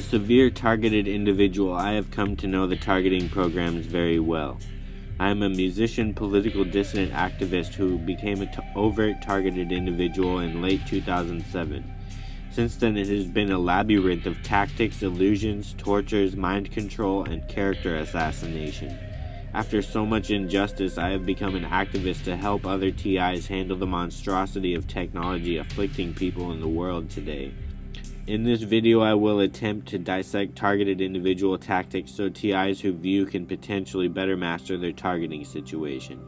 severe targeted individual, I have come to know the targeting programs very well. I am a musician, political dissident activist who became an overt targeted individual in late 2007. Since then, it has been a labyrinth of tactics, illusions, tortures, mind control, and character assassination. After so much injustice, I have become an activist to help other TIs handle the monstrosity of technology afflicting people in the world today. In this video, I will attempt to dissect targeted individual tactics so TIs who view can potentially better master their targeting situation.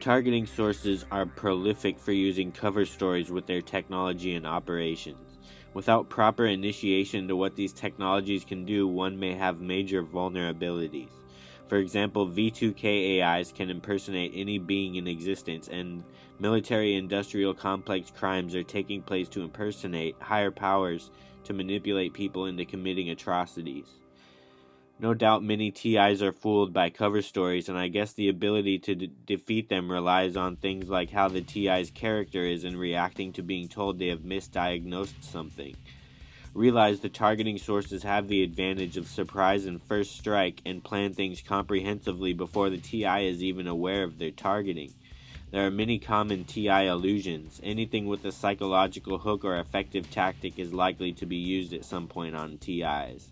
Targeting sources are prolific for using cover stories with their technology and operations. Without proper initiation to what these technologies can do, one may have major vulnerabilities. For example, V2K AIs can impersonate any being in existence, and military-industrial complex crimes are taking place to impersonate higher powers to manipulate people into committing atrocities. No doubt many TIs are fooled by cover stories, and I guess the ability to defeat them relies on things like how the TI's character is in reacting to being told they have misdiagnosed something. Realize the targeting sources have the advantage of surprise and first strike and plan things comprehensively before the TI is even aware of their targeting. There are many common TI illusions. Anything with a psychological hook or effective tactic is likely to be used at some point on TIs.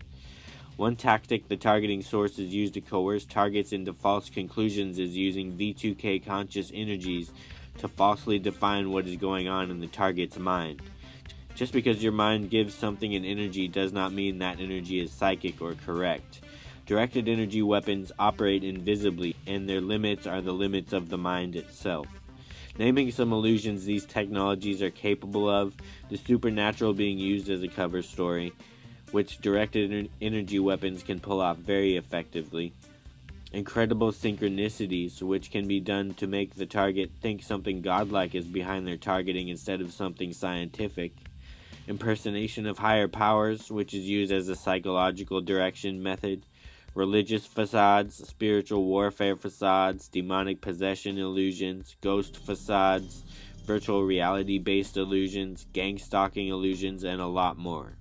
One tactic the targeting sources use to coerce targets into false conclusions is using V2K conscious energies to falsely define what is going on in the target's mind. Just because your mind gives something an energy does not mean that energy is psychic or correct. Directed energy weapons operate invisibly, and their limits are the limits of the mind itself. Naming some illusions these technologies are capable of, the supernatural being used as a cover story, which directed energy weapons can pull off very effectively. Incredible synchronicities, which can be done to make the target think something godlike is behind their targeting instead of something scientific. Impersonation of higher powers, which is used as a psychological direction method. Religious facades, spiritual warfare facades, demonic possession illusions, ghost facades, virtual reality-based illusions, gang stalking illusions, and a lot more.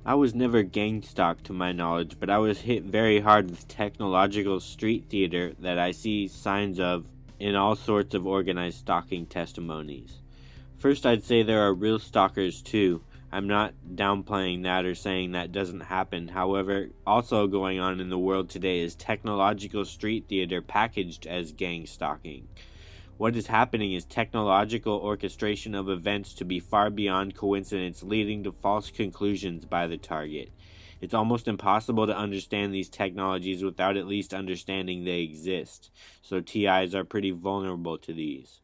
I was never gang stalked to my knowledge, but I was hit very hard with technological street theater that I see signs of in all sorts of organized stalking testimonies. First, I'd say there are real stalkers too. I'm not downplaying that or saying that doesn't happen. However, also going on in the world today is technological street theater packaged as gang stalking. What is happening is technological orchestration of events to be far beyond coincidence, leading to false conclusions by the target. It's almost impossible to understand these technologies without at least understanding they exist, so TIs are pretty vulnerable to these.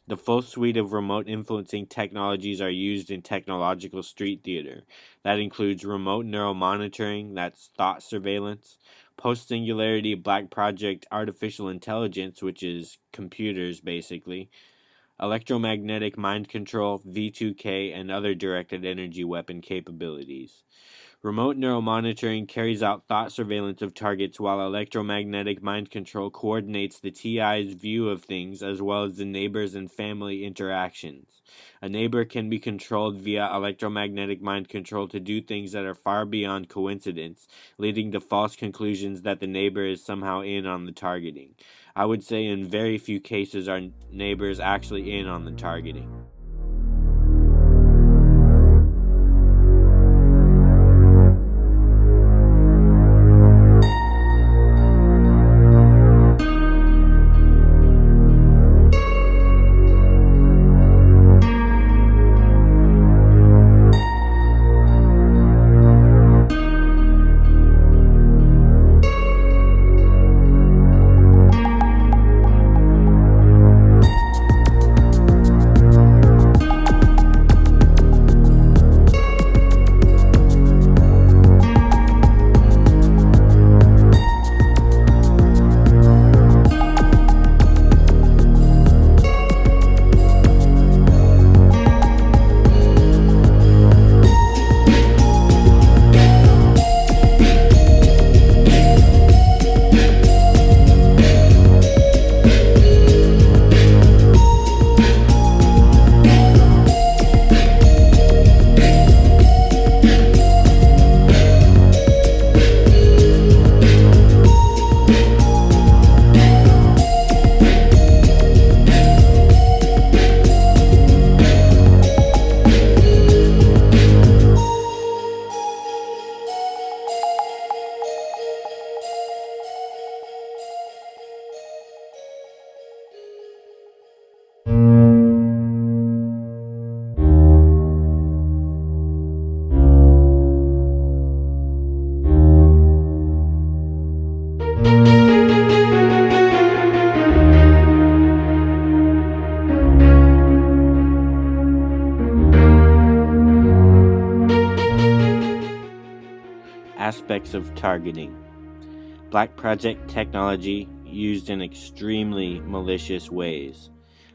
The full suite of remote influencing technologies are used in technological street theater. That includes remote neural monitoring, that's thought surveillance, post-singularity black project artificial intelligence, which is computers basically, electromagnetic mind control, V2K, and other directed energy weapon capabilities. Remote neural monitoring carries out thought surveillance of targets, while electromagnetic mind control coordinates the TI's view of things as well as the neighbors and family interactions. A neighbor can be controlled via electromagnetic mind control to do things that are far beyond coincidence, leading to false conclusions that the neighbor is somehow in on the targeting. I would say in very few cases are neighbors actually in on the targeting. Aspects of targeting. Black project technology used in extremely malicious ways.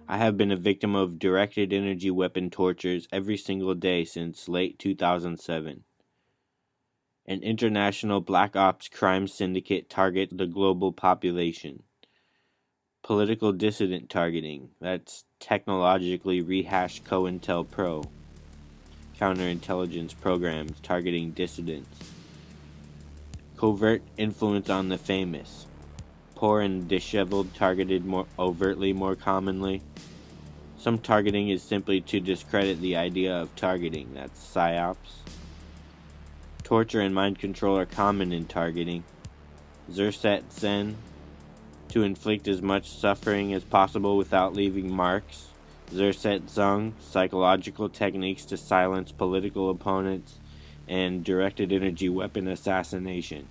I have been a victim of directed energy weapon tortures every single day since late 2007. An international black ops crime syndicate targets the global population. Political dissident targeting, that's technologically rehashed COINTELPRO. Counterintelligence programs targeting dissidents. Covert influence on the famous. Poor and disheveled targeted more overtly more commonly. Some targeting is simply to discredit the idea of targeting, that's psyops. Torture and mind control are common in targeting. Zerset-Sen, to inflict as much suffering as possible without leaving marks. Zerset-Zung, psychological techniques to silence political opponents. And directed energy weapon assassination.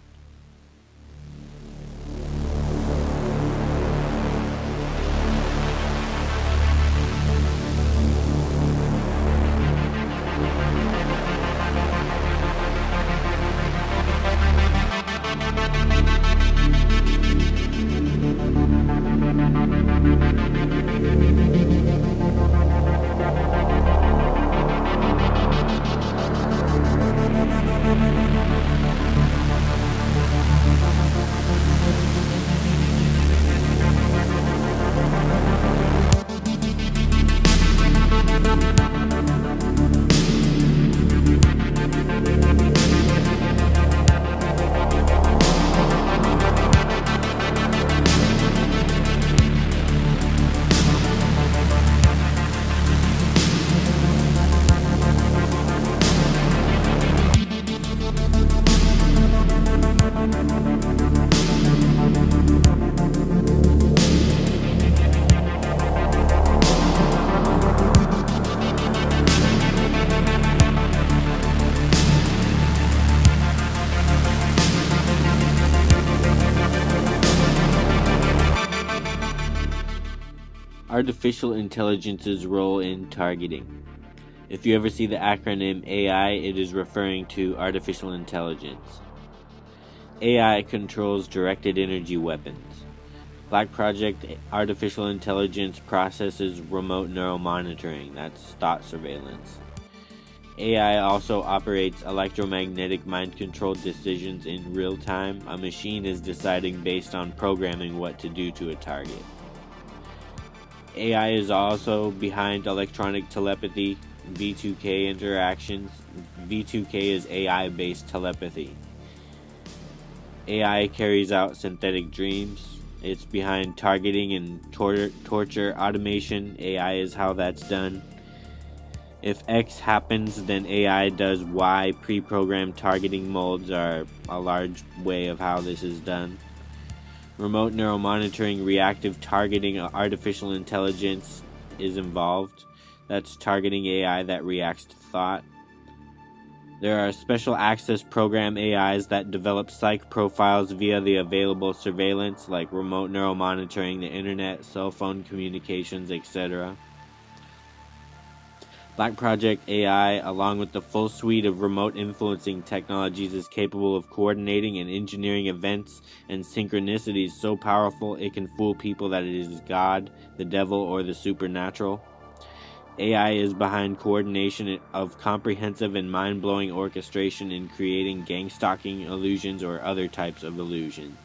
Artificial intelligence's role in targeting. If you ever see the acronym AI, it is referring to artificial intelligence. AI controls directed energy weapons. Black Project Artificial Intelligence processes remote neuromonitoring, that's thought surveillance. AI also operates electromagnetic mind-controlled decisions in real time. A machine is deciding based on programming what to do to a target. AI is also behind electronic telepathy, V2K interactions. V2K is AI-based telepathy. AI carries out synthetic dreams. It's behind targeting and torture automation. AI is how that's done. If X happens, then AI does Y. Pre-programmed targeting molds are a large way of how this is done. Remote neuromonitoring, reactive targeting, artificial intelligence is involved. That's targeting AI that reacts to thought. There are special access program AIs that develop psych profiles via the available surveillance, like remote neuromonitoring, the internet, cell phone communications, etc. Black Project AI, along with the full suite of remote influencing technologies, is capable of coordinating and engineering events and synchronicities so powerful it can fool people that it is God, the devil, or the supernatural. AI is behind coordination of comprehensive and mind-blowing orchestration in creating gang-stalking illusions or other types of illusions.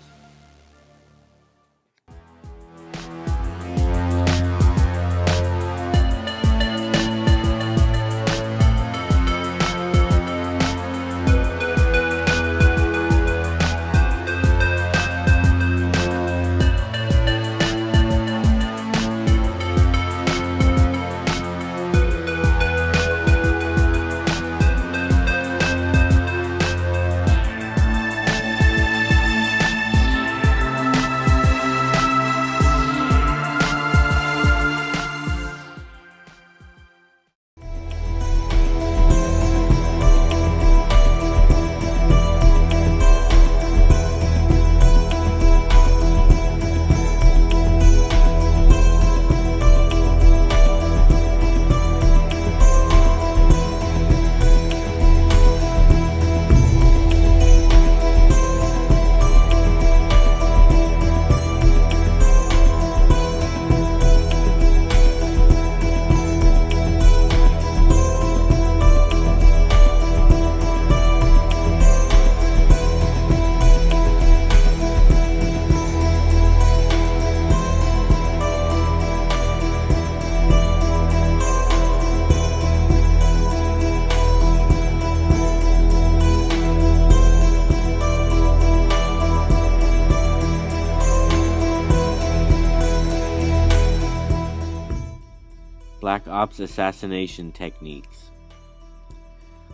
Black Ops assassination techniques.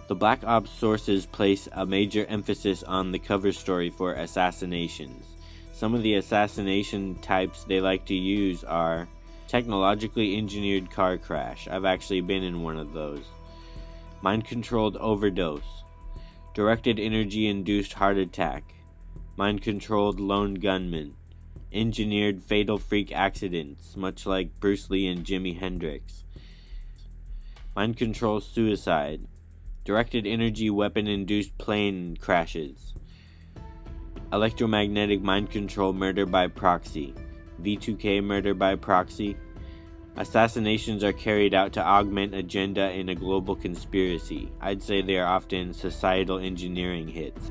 The Black Ops sources place a major emphasis on the cover story for assassinations. Some of the assassination types they like to use are technologically engineered car crash. I've actually been in one of those. Mind-controlled overdose. Directed energy-induced heart attack. Mind-controlled lone gunman. Engineered fatal freak accidents, much like Bruce Lee and Jimi Hendrix. Mind-controlled suicide. Directed energy weapon-induced plane crashes. Electromagnetic mind control murder by proxy. V2K murder by proxy. Assassinations are carried out to augment agenda in a global conspiracy. I'd say they are often societal engineering hits.